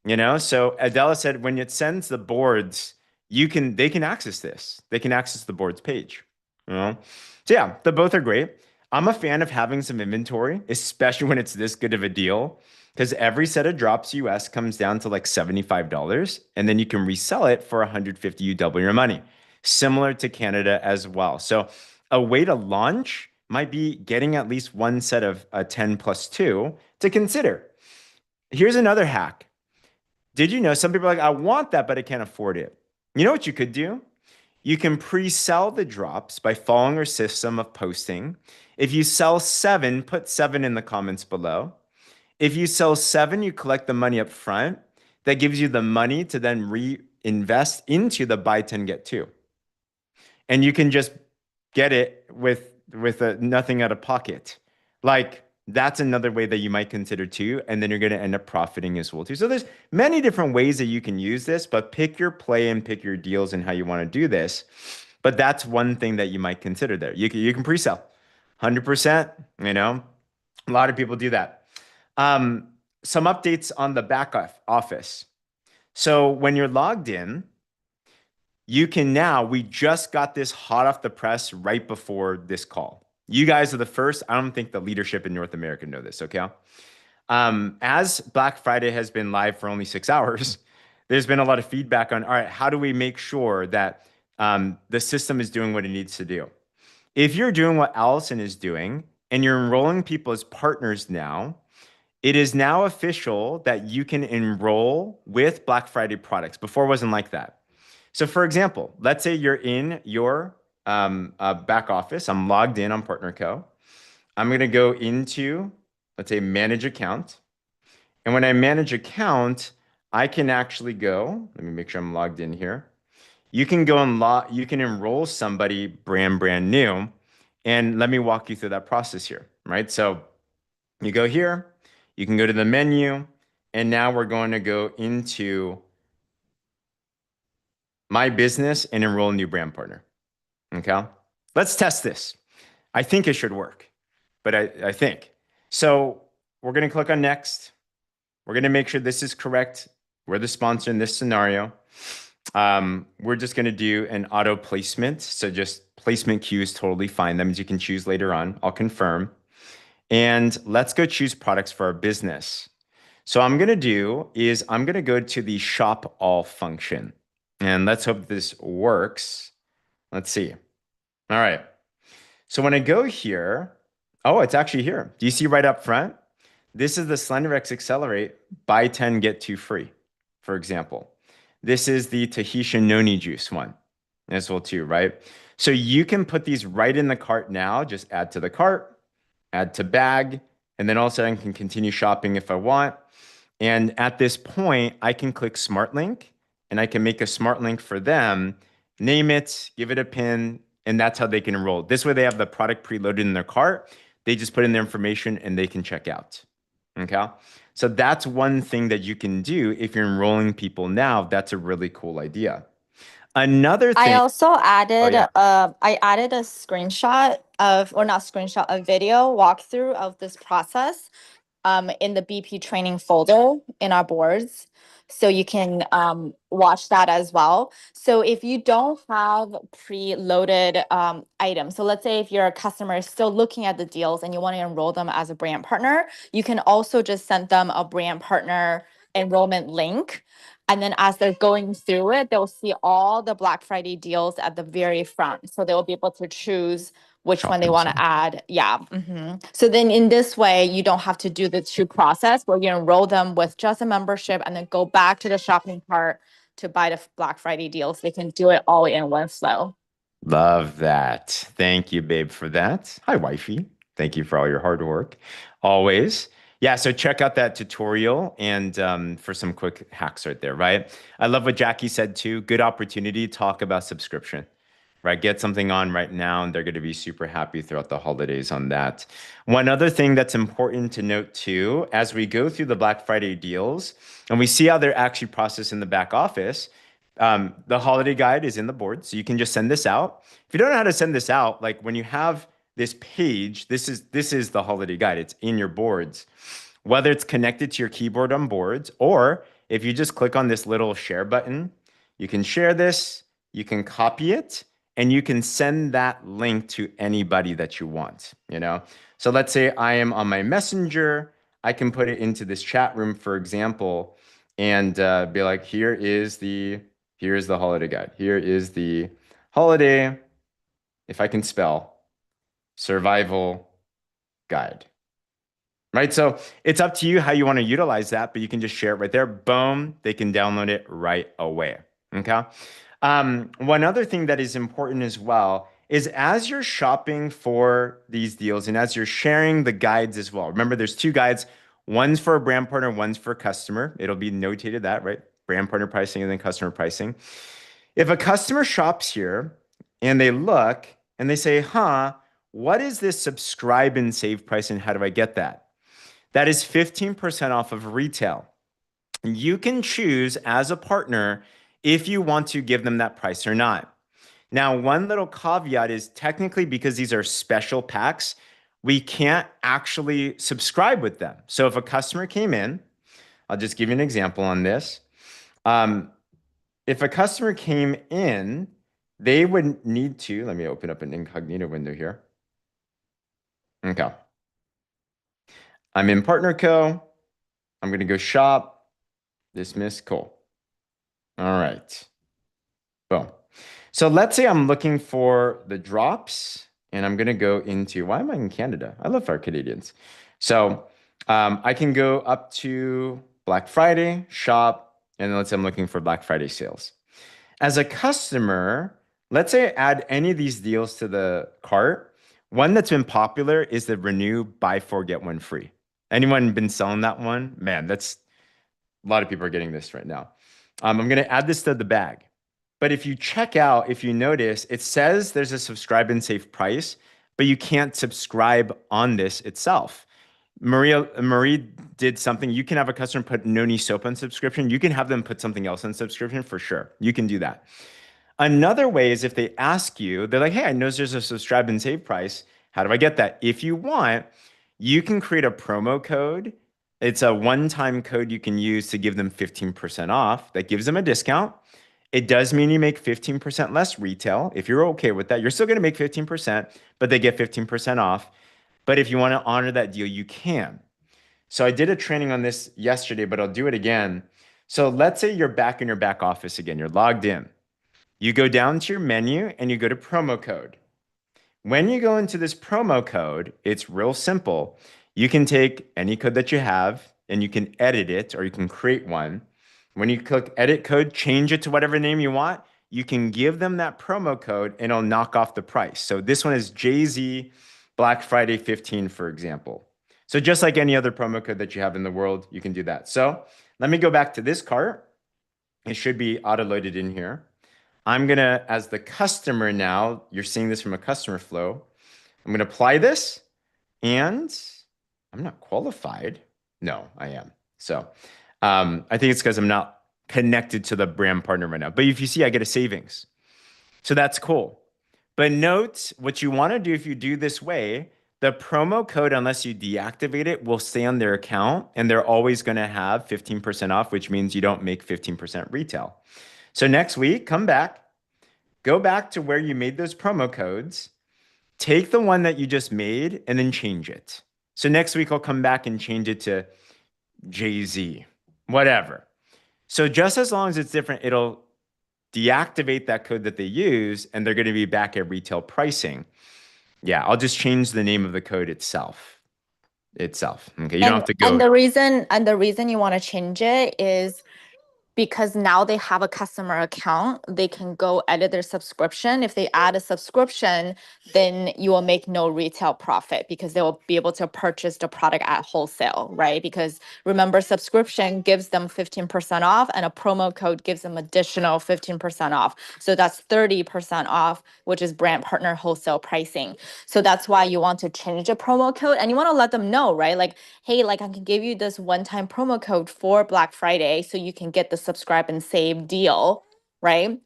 you know? So Adela said, when it sends the boards, they can access this. They can access the boards page, you know? So yeah, the both are great. I'm a fan of having some inventory, especially when it's this good of a deal, because every set of drops US comes down to like $75, and then you can resell it for 150, you double your money. Similar to Canada as well. So a way to launch might be getting at least one set of 10 plus 2 to consider. Here's another hack. Did you know some people are like, I want that, but I can't afford it? You know what you could do? You can pre-sell the drops by following our system of posting. If you sell 7, put 7 in the comments below. If you sell 7, you collect the money up front. That gives you the money to then reinvest into the buy 10, get 2. and you can just get it with nothing out of pocket. Like that's another way that you might consider too, and then you're going to end up profiting as well too. So there's many different ways that you can use this, but pick your play and pick your deals and how you want to do this. But that's one thing that you might consider there. You can pre-sell 100%, you know. A lot of people do that. Um, some updates on the office. So when you're logged in, you can now, we just got this hot off the press right before this call. You guys are the first. I don't think the leadership in North America know this, okay? As Black Friday has been live for only 6 hours, there's been a lot of feedback on, all right, how do we make sure that the system is doing what it needs to do? If you're doing what Alyson is doing and you're enrolling people as partners now, it is now official that you can enroll with Black Friday products. Before it wasn't like that. So for example, let's say you're in your back office. I'm logged in on PartnerCo. I'm going to go into, let's say, manage account. And when I manage account, I can actually go, let me make sure I'm logged in here. You can go and you can enroll somebody brand new. And let me walk you through that process here, right? So you go here, you can go to the menu, and now we're going to go into my business and enroll a new brand partner. Okay. Let's test this. I think it should work, but I think. So we're going to click on next. We're going to make sure this is correct. We're the sponsor in this scenario. We're just going to do an auto placement. So just placement queue is totally fine. That means you can choose later on. I'll confirm. And let's go choose products for our business. So I'm going to do is I'm going to go to the shop all function. And let's hope this works. Let's see. All right. So when I go here, oh, it's actually here. Do you see right up front? This is the SlenderX Accelerate, buy 10, get 2 free, for example. This is the Tahitian noni juice one as well too, right? So you can put these right in the cart now, just add to the cart, add to bag, and then also I can continue shopping if I want. And at this point, I can click Smart Link and I can make a Smart Link for them, name it, give it a pin, and that's how they can enroll. This way they have the product preloaded in their cart. They just put in their information and they can check out. Okay. So that's one thing that you can do if you're enrolling people now. That's a really cool idea. Another I thing. also Oh, added yeah. I added a screenshot of, or not screenshot, a video walkthrough of this process in the BP training folder in our boards. So you can watch that as well. So if you don't have preloaded items, so let's say if your customer is still looking at the deals and you want to enroll them as a brand partner, you can also just send them a brand partner enrollment link. And then as they're going through it, they'll see all the Black Friday deals at the very front. So they'll be able to choose which one they Shopping want to center. add. Yeah. So then in this way, you don't have to do the two process where you enroll them with just a membership and then go back to the shopping cart to buy the Black Friday deals. They can do it all in one flow. Love that. Thank you, babe, for that. Hi, wifey. Thank you for all your hard work. Always. Yeah, so check out that tutorial and for some quick hacks right there, right? I love what Jackie said too. Good opportunity to talk about subscription, right? Get something on right now and they're going to be super happy throughout the holidays on that. One other thing that's important to note too, as we go through the Black Friday deals and we see how they're actually processed in the back office, the holiday guide is in the board, so you can just send this out. If you don't know how to send this out, like when you have this page, this is the holiday guide. It's in your boards, whether it's connected to your keyboard on boards, or if you just click on this little share button, you can share this, you can copy it, and you can send that link to anybody that you want, you know? So let's say I am on my messenger, I can put it into this chat room, for example, and be like, here's the holiday guide. Here is the holiday, if I can spell, survival guide. Right? So it's up to you how you want to utilize that, but you can just share it right there. Boom, they can download it right away. Okay. One other thing that is important as well is as you're shopping for these deals and as you're sharing the guides as well. Remember, there's 2 guides. One's for a brand partner, one's for a customer. It'll be notated that, right? Brand partner pricing and then customer pricing. If a customer shops here, and they look and they say, huh, what is this subscribe and save price and how do I get that? That is 15% off of retail. You can choose as a partner if you want to give them that price or not. Now, one little caveat is technically because these are special packs, we can't actually subscribe with them. So if a customer came in, I'll just give you an example on this. If a customer came in, they would need to, let me open up an incognito window here. Okay. I'm in Partner Co. I'm going to go shop, dismiss, cool. All right. Boom. So let's say I'm looking for the drops and I'm going to go into, why am I in Canada? I love our Canadians. So I can go up to Black Friday, shop, and let's say I'm looking for Black Friday sales. As a customer, let's say I add any of these deals to the cart. One that's been popular is the Renew Buy 4 Get 1 free. Anyone been selling that one? Man, that's a lot of people are getting this right now. I'm going to add this to the bag. But if you check out, if you notice, it says there's a subscribe and save price, but you can't subscribe on this itself. Marie did something. You can have a customer put Noni soap on subscription. You can have them put something else on subscription for sure. You can do that. Another way is if they ask you, they're like, hey, I know there's a subscribe and save price. How do I get that? If you want, you can create a promo code. It's a one-time code you can use to give them 15% off. That gives them a discount. It does mean you make 15% less retail. If you're okay with that, you're still going to make 15%, but they get 15% off. But if you want to honor that deal, you can. So I did a training on this yesterday, but I'll do it again. So let's say you're back in your back office again. You're logged in. You go down to your menu and you go to promo code. When you go into this promo code, it's real simple. You can take any code that you have and you can edit it or you can create one. When you click edit code, change it to whatever name you want. You can give them that promo code and it'll knock off the price. So this one is JZ Black Friday 15, for example. So just like any other promo code that you have in the world, you can do that. So let me go back to this cart. It should be auto-loaded in here. I'm going to, as the customer now, you're seeing this from a customer flow. I'm going to apply this and I'm not qualified. No, I am. So I think it's because I'm not connected to the brand partner right now. But if you see, I get a savings. So that's cool. But note what you want to do if you do this way, the promo code, unless you deactivate it, will stay on their account and they're always going to have 15% off, which means you don't make 15% retail. So next week, come back, go back to where you made those promo codes, take the one that you just made and then change it. So next week, I'll come back and change it to JZ, whatever. So just as long as it's different, it'll deactivate that code that they use and they're going to be back at retail pricing. Yeah, I'll just change the name of the code itself. Okay, you don't have to go. And the reason you want to change it is because now they have a customer account, they can go edit their subscription. If they add a subscription, then you will make no retail profit because they will be able to purchase the product at wholesale, right? Because remember, subscription gives them 15% off and a promo code gives them additional 15% off. So that's 30% off, which is brand partner wholesale pricing. So that's why you want to change the promo code and you want to let them know, right? Like, hey, like I can give you this one-time promo code for Black Friday so you can get the subscribe and save deal, right?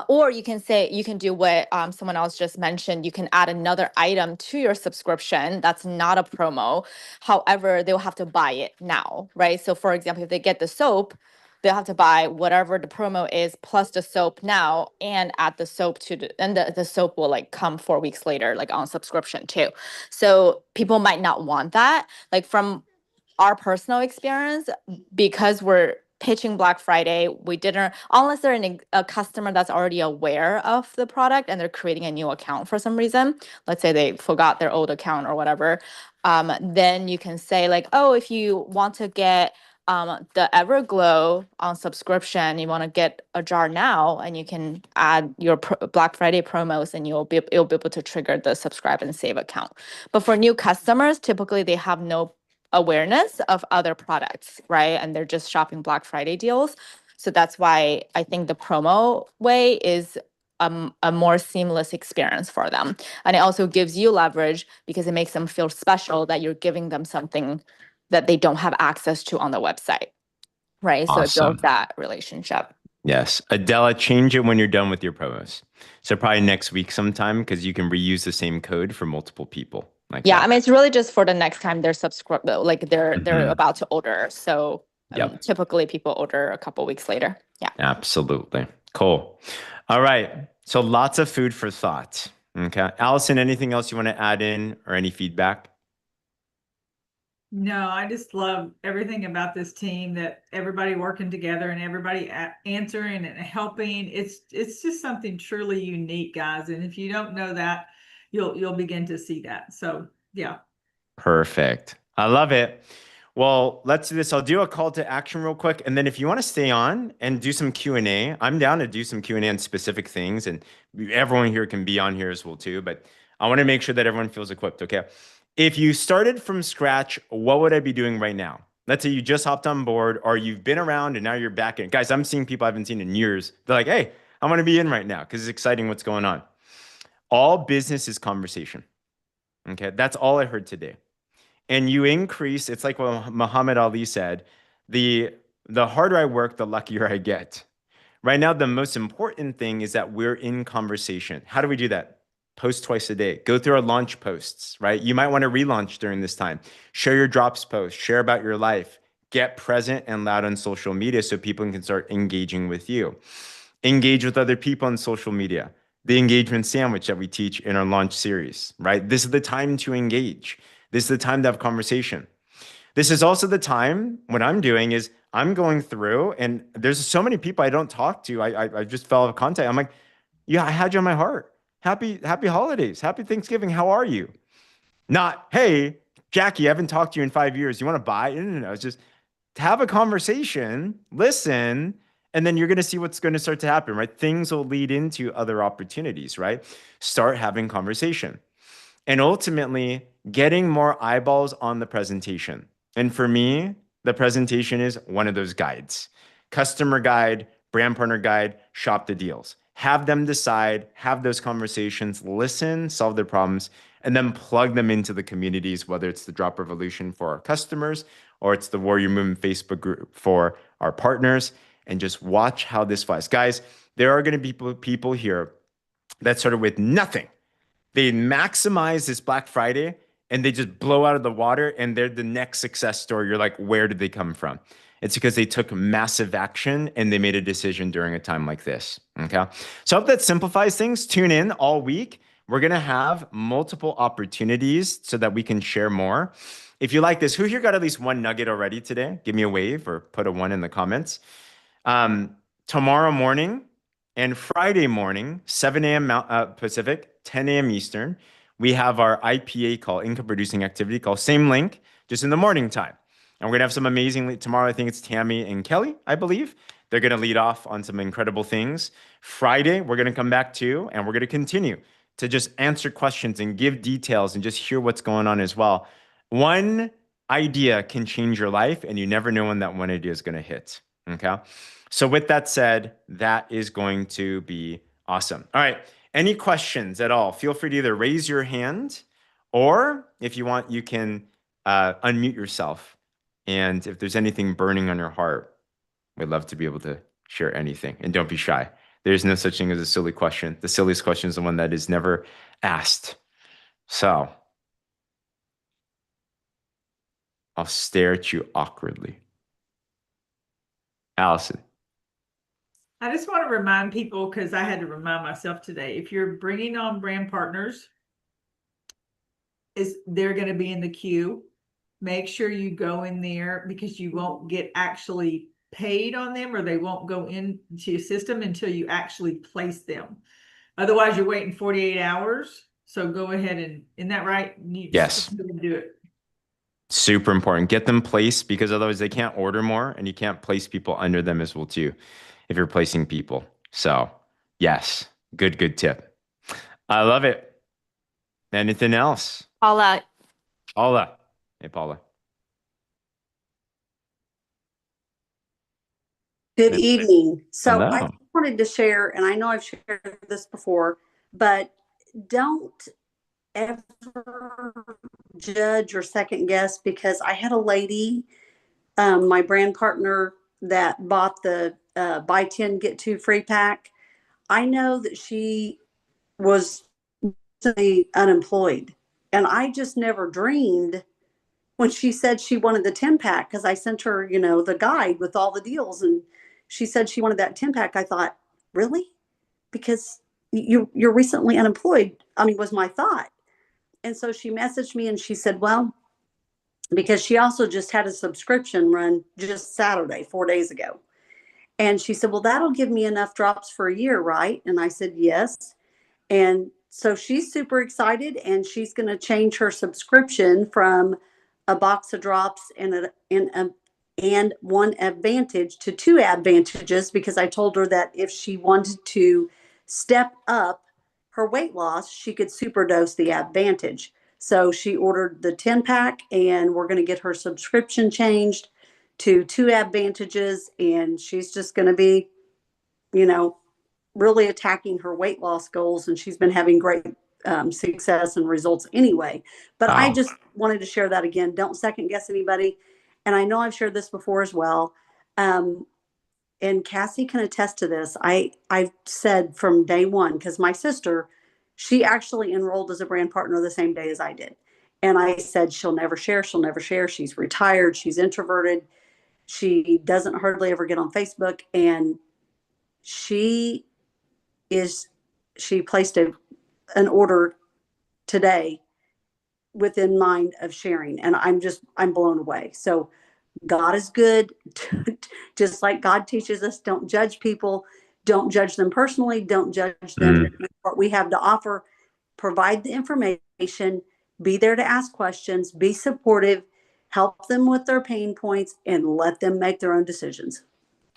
Or you can say, you can do what someone else just mentioned. You can add another item to your subscription that's not a promo. However, they'll have to buy it now, right? So for example, if they get the soap, they'll have to buy whatever the promo is plus the soap now and add the soap to the soap will like come 4 weeks later, like on subscription too. So people might not want that. Like from our personal experience, because we're pitching Black Friday, we didn't, unless they're a customer that's already aware of the product and they're creating a new account for some reason, let's say they forgot their old account or whatever, then you can say like, oh, if you want to get the Everglow on subscription, you want to get a jar now, and you can add your Black Friday promos, and you'll be able to trigger the subscribe and save account. But for new customers, typically they have no awareness of other products, right? And they're just shopping Black Friday deals. So that's why I think the promo way is a more seamless experience for them. And it also gives you leverage because it makes them feel special that you're giving them something that they don't have access to on the website, right? So it builds Awesome. that relationship. Yes. Adela, change it when you're done with your promos. So probably next week sometime because you can reuse the same code for multiple people like Yeah, I that. mean, it's really just for the next time they're like they're Mhm. about to order. So Yep. typically people order a couple weeks later. Yeah. Absolutely. Cool. All right. So lots of food for thought. Okay. Alyson, anything else you want to add in or any feedback? No, I just love everything about this team, that everybody working together and everybody answering and helping. It's just something truly unique, guys. And if you don't know that, you'll begin to see that. So yeah. Perfect. I love it. Well, let's do this. I'll do a call to action real quick, and then if you want to stay on and do some Q&A, I'm down to do some Q&A on specific things, and everyone here can be on here as well too, but I want to make sure that everyone feels equipped, okay? If you started from scratch, what would I be doing right now? Let's say you just hopped on board or you've been around and now you're back in. Guys, I'm seeing people I haven't seen in years. They're like, hey, I want to be in right now because it's exciting what's going on. All business is conversation. Okay, that's all I heard today. And you increase, it's like what Muhammad Ali said, the the harder I work, the luckier I get. Right now, the most important thing is that we're in conversation. How do we do that? Post twice a day. Go through our launch posts, right? You might want to relaunch during this time. Share your drops post, share about your life, get present and loud on social media so people can start engaging with you. Engage with other people on social media. The engagement sandwich that we teach in our launch series, right? This is the time to engage. This is the time to have conversation. This is also the time, what I'm doing is I'm going through and there's so many people I don't talk to. I just fell out of contact. I'm like, yeah, I had you on my heart. Happy holidays. Happy Thanksgiving. How are you? Not, hey, Jackie, I haven't talked to you in 5 years. You want to buy? No. It's just have a conversation, listen, and then you're going to see what's going to start to happen, right? Things will lead into other opportunities, right? Start having conversation and ultimately getting more eyeballs on the presentation. And for me, the presentation is one of those guides. Customer guide, brand partner guide, shop the deals. Have them decide, have those conversations, listen, solve their problems, and then plug them into the communities, whether it's the Drop Revolution for our customers or it's the Warrior Movement Facebook group for our partners, and just watch how this flies. Guys, there are going to be people here that started with nothing. They maximize this Black Friday and they just blow out of the water and they're the next success story. You're like, where did they come from? It's because they took massive action and they made a decision during a time like this. Okay. So I hope that simplifies things. Tune in all week. We're going to have multiple opportunities so that we can share more. If you like this, who here got at least one nugget already today? Give me a wave or put a one in the comments. Tomorrow morning and Friday morning, 7 a.m. Pacific, 10 a.m. Eastern, we have our IPA call, income producing activity call. Same link, just in the morning time. And we're going to have some amazing, tomorrow I think it's Tammy and Kelly, I believe. They're going to lead off on some incredible things. Friday, we're going to come back to, and we're going to continue to just answer questions and give details and just hear what's going on as well. One idea can change your life, and you never know when that one idea is going to hit. Okay. So with that said, that is going to be awesome. All right. Any questions at all? Feel free to either raise your hand or if you want, you can unmute yourself. And if there's anything burning on your heart, we'd love to be able to share anything. And don't be shy. There's no such thing as a silly question. The silliest question is the one that is never asked. So I'll stare at you awkwardly. Alyson. I just want to remind people, because I had to remind myself today, if you're bringing on brand partners, they're going to be in the queue. Make sure you go in there because you won't get actually paid on them, or they won't go into your system until you actually place them. Otherwise, you're waiting 48 hours. So go ahead and, isn't that right? You Yes. do it. Super important. Get them placed because otherwise they can't order more and you can't place people under them as well too if you're placing people. So yes, good tip. I love it. Anything else? Paula, Paula. Hey, Paula. Good evening. So I Hello. just wanted to share, and I know I've shared this before, but don't ever judge or second guess, because I had a lady, my brand partner, that bought the buy 10, get 2 free pack. I know that she was unemployed, and I just never dreamed when she said she wanted the 10 pack, because I sent her, the guide with all the deals, and she said she wanted that 10 pack. I thought, really? Because you're recently unemployed. I mean, was my thought. And so she messaged me and she said, well, because she also just had a subscription run just Saturday, 4 days ago. And she said, well, that'll give me enough drops for a year, right? And I said, yes. And so she's super excited, and she's going to change her subscription from a box of drops and one advantage to 2 advantages, because I told her that if she wanted to step up her weight loss, she could superdose the advantage. So she ordered the 10 pack, and we're going to get her subscription changed to 2 advantages. And she's just going to be, you know, really attacking her weight loss goals, and she's been having great success and results anyway. But I Wow. just wanted to share that again. Don't second guess anybody. And I know I've shared this before as well. And Cassie can attest to this. I've said from day one, because my sister, she actually enrolled as a brand partner the same day as I did. And I said, she'll never share. She'll never share. She's retired. She's introverted. She doesn't hardly ever get on Facebook. And she is she placed an order today within mind of sharing, and I'm blown away. So God is good. Just like God teaches us, don't judge people, don't judge them personally, don't judge them Mm. what we have to offer. Provide the information, be there to ask questions, be supportive, help them with their pain points, and let them make their own decisions.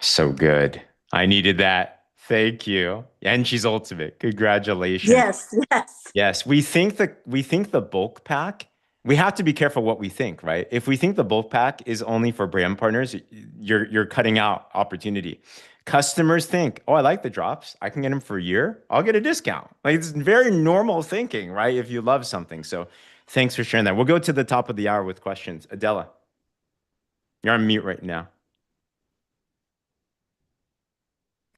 So good. I needed that. Thank you. And she's ultimate. Congratulations. Yes, yes. Yes, we think the bulk pack, we have to be careful what we think, right? If we think the bulk pack is only for brand partners, you're cutting out opportunity. Customers think, oh, I like the drops. I can get them for a year. I'll get a discount. Like it's very normal thinking, right? If you love something. So thanks for sharing that. We'll go to the top of the hour with questions. Adela, you're on mute right now.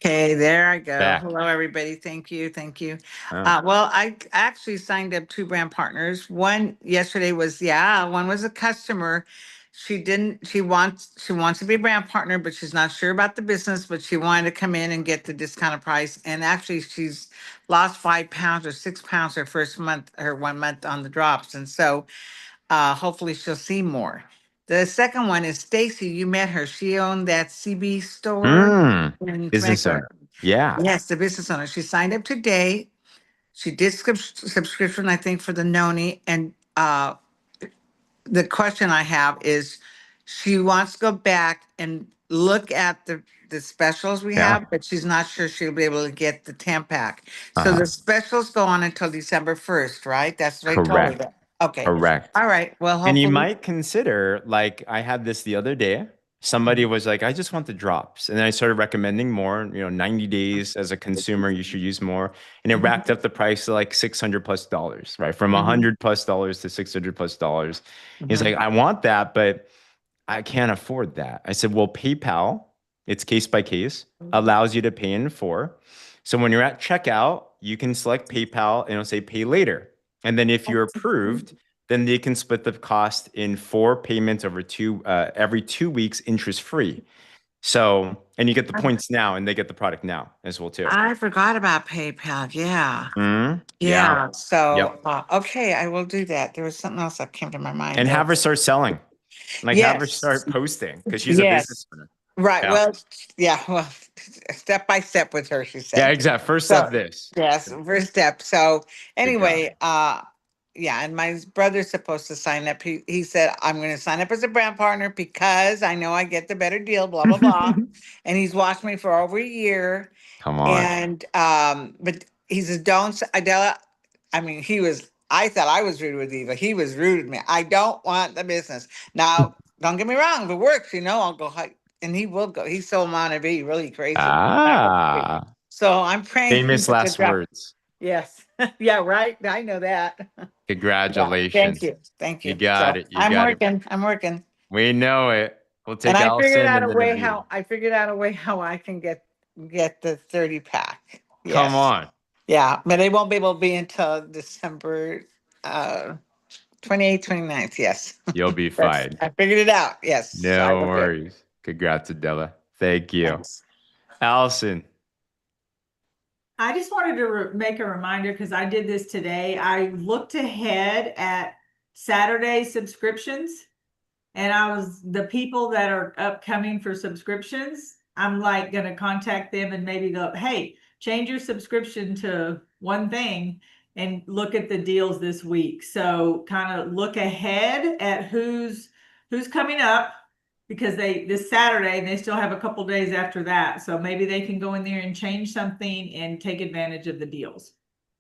Okay, there I go. Back. Hello, everybody. Thank you. Thank you. Oh. Well, I actually signed up 2 brand partners. One yesterday was, one was a customer. She wants to be a brand partner, but she's not sure about the business, but she wanted to come in and get the discounted price. And actually she's lost 5 pounds or 6 pounds her first month, her 1 month on the drops. And so hopefully she'll see more. The second one is Stacy. You met her. She owned that CB store in Business Temecula. owner. Yeah. Yes, the business owner. She signed up today. She did subscription, I think, for the Noni. And the question I have is, she wants to go back and look at the specials we Yeah. have, but she's not sure she'll be able to get the 10 pack. So Uh-huh. the specials go on until December 1st, right? That's what I told her. Correct. That. Okay. Correct. All right. Well, And you hopefully. might consider, like, I had this the other day. Somebody was like, I just want the drops. And then I started recommending more, 90 days as a consumer, you should use more. And it racked up the price to like $600+ right? From $100+ to $600+. He's like, I want that, but I can't afford that. I said, well, PayPal, it's case by case, allows you to pay in full. So when you're at checkout, you can select PayPal and it'll say pay later. And then if you're approved, then they can split the cost in 4 payments over every 2 weeks, interest free. So, and you get the points now and they get the product now as well too. I forgot about PayPal. Yeah. Mhm. Yeah. Yep. So, okay, I will do that. There was something else that came to my mind. And though. have her start selling. Like have her Yes. start posting because she's a Yes. business owner. Right. Yeah. Well, well, step by step with her, she Yeah, said. exactly. First So, step this. yes, first step. So Good job. anyway, and my brother's supposed to sign up. He said, I'm going to sign up as a brand partner because I know I get the better deal, blah, blah, blah. And he's watched me for over a year. Come on. And, but he says, don't, Adela, I thought I was rude with Eva. He was rude with me. I don't want the business. Now, don't get me wrong. If it works, I'll go and he will go. He's so amount to be really crazy. Ah, So I'm praying famous for the last drop. words. Yes. Yeah, right. I know that. Yeah. Thank Congratulations. you. Thank You you. got So it. You I'm got it. working. I'm working. We know it. We'll And take Alyson and then a V. I figured out a way how I can get the 30 pack. Come Yes. on. Yeah, but it won't be able to be until December 28th, 29th. Yes. You'll be That's fine. I figured it out. Yes. So I No will get it. worries. Congrats, Adela. Thank you. Thanks. Alyson. I just wanted to make a reminder because I did this today. I looked ahead at Saturday subscriptions, and the people that are upcoming for subscriptions, I'm like going to contact them and maybe go, hey, change your subscription to one thing and look at the deals this week. So kind of look ahead at who's coming up, because this Saturday and they still have a couple days after that. So maybe they can go in there and change something and take advantage of the deals.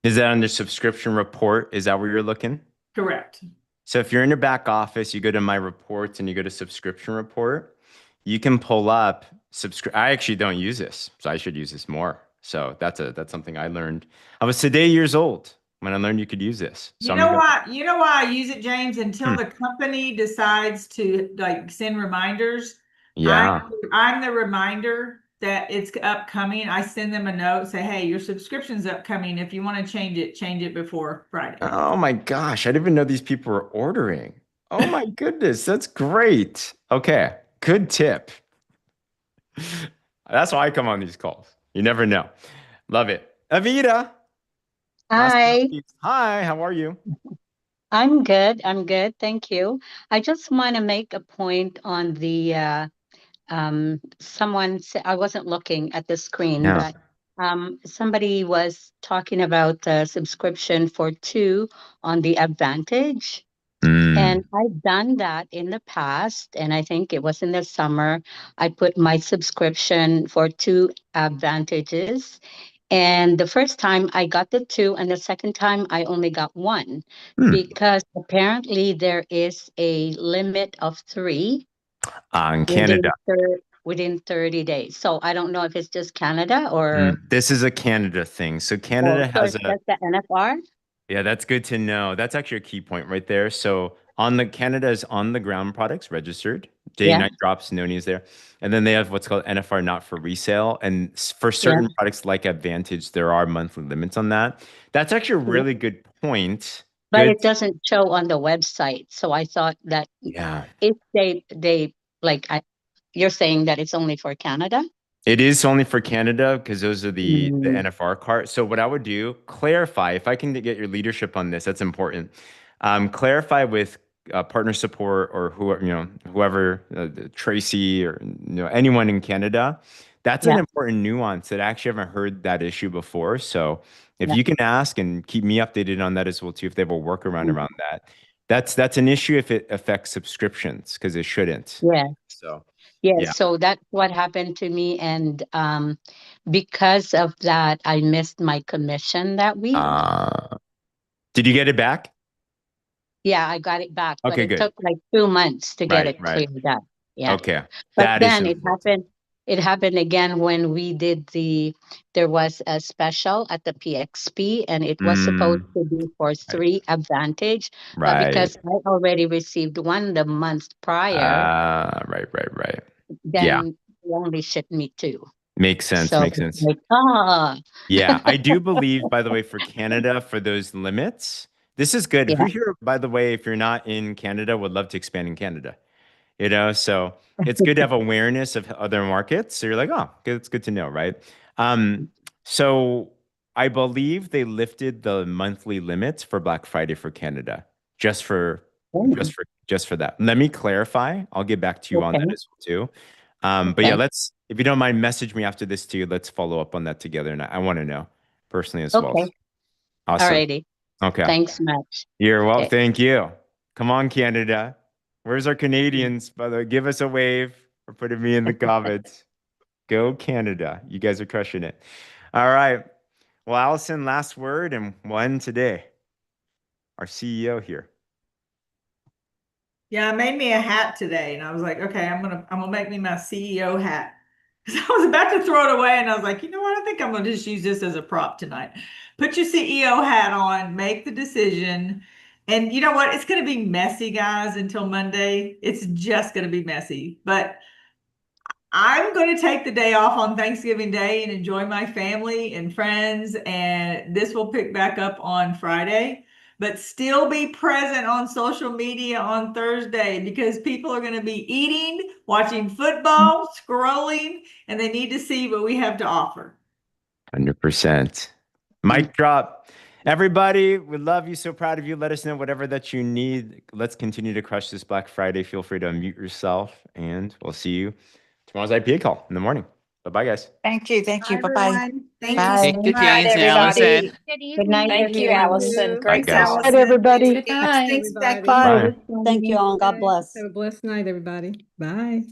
Is that under subscription report? Is that where you're looking? Correct. So if you're in your back office, you go to my reports and you go to subscription report, you can pull up subscribe. I actually don't use this, so I should use this more. So that's something I learned. I was today years old when I learned you could use this. So You I'm know gonna go. why? You know why I use it, James? Until Hmm. the company decides to like send reminders. I'm Yeah. I'm the reminder that it's upcoming. I send them a note, say, hey, your subscription's upcoming. If you want to change it before Friday. Oh my gosh, I didn't even know these people were ordering. Oh my goodness, that's great. Okay, good tip. That's why I come on these calls. You never know. Love it. Avita, last but not Hi, least. Hi, how are you? I'm good. I'm good. Thank you. I just want to make a point on the someone said I wasn't looking at the screen, Yeah. but somebody was talking about subscription for two on the Advantage. And Mm. I've done that in the past, and I think it was in the summer. I put my subscription for two Advantages. And the first time I got the two, and the second time I only got one, Hmm. because apparently there is a limit of three In Canada. within 30 days. So I don't know if it's just Canada This is a Canada thing. So or Canada so has it's a, just the NFR. yeah, that's good to know. That's actually a key point right there. So on the Canada's on the ground products registered, day Yeah, night drops, no news there. And then they have what's called NFR not for resale. And for yeah, certain products like Advantage, there are monthly limits on that. That's actually a yeah. really good point. But Good. it doesn't show on the website. So I thought that Yeah. if they like you're saying that it's only for Canada? It is only for Canada because those are the Mm, NFR cards. So what I would do, clarify if I can get your leadership on this. That's important. Clarify with partner support or whoever Tracy or anyone in Canada. That's an yeah, important nuance that I actually haven't heard that issue before. So if yeah. you can ask and keep me updated on that as well too, if they have a workaround Mm, around that. That's an issue if it affects subscriptions because it shouldn't. yeah. So Yes, yeah. so that's what happened to me. And because of that, I missed my commission that week. Uh, did you get it back? Yeah, I got it back, but Okay, it good. took like 2 months to get Right, it right. cleared up. Yeah. Okay. But That is then important. it happened again when we did there was a special at the PXP, and it was supposed Mm, to be for right, three Advantage, but right. because I already received one the month prior, Right, right, right. Yeah, then they only shipped me two. makes sense, So makes it's sense. like, Yeah, I do believe, by the way, for Canada, for those limits, this is good. Who yeah, here, by the way, if you're not in Canada, would love to expand in Canada? So it's good to have awareness of other markets. So you're like, oh, good, it's good to know, right? Um, so I believe they lifted the monthly limits for Black Friday for Canada, just for oh, just for that. Let me clarify. I'll get back to you on okay, that as well too. But yeah, okay, if you don't mind, message me after this too. Let's follow up on that together. And I want to know personally as well. okay, Awesome. alrighty. Okay. Thanks much. You're well. Okay. Thank you. Come on, Canada. Where's our Canadians? By the way, give us a wave or putting me in the comments. Go Canada. You guys are crushing it. All right. Well, Alyson, last word and one today. Our CEO here. Yeah, I made me a hat today, and I was like, okay, I'm gonna make me my CEO hat. Because I was about to throw it away, and I was like, you know what? I think I'm gonna just use this as a prop tonight. Put your CEO hat on, make the decision. And you know what? It's gonna be messy, guys, until Monday. It's just gonna be messy. But I'm going to take the day off on Thanksgiving Day and enjoy my family and friends. And this will pick back up on Friday, but still be present on social media on Thursday because people are going to be eating, watching football, scrolling, and they need to see what we have to offer. 100%. Mic drop. Everybody, we love you. So proud of you. Let us know whatever that you need. Let's continue to crush this Black Friday. Feel free to unmute yourself, and we'll see you tomorrow's IPA call in the morning. Bye-bye, guys. Thank you. Thank you. Bye, Bye-bye. everyone. Thank Bye. you Thank so you, Good night, James and everybody. Alyson. Good night, Thank you, everyone. Allison. Bye, Great guys. call. Bye, everybody. Good night. Thanks, Everybody. Becky. Bye. Thank you all. God bless. Have a blessed night, everybody. Bye.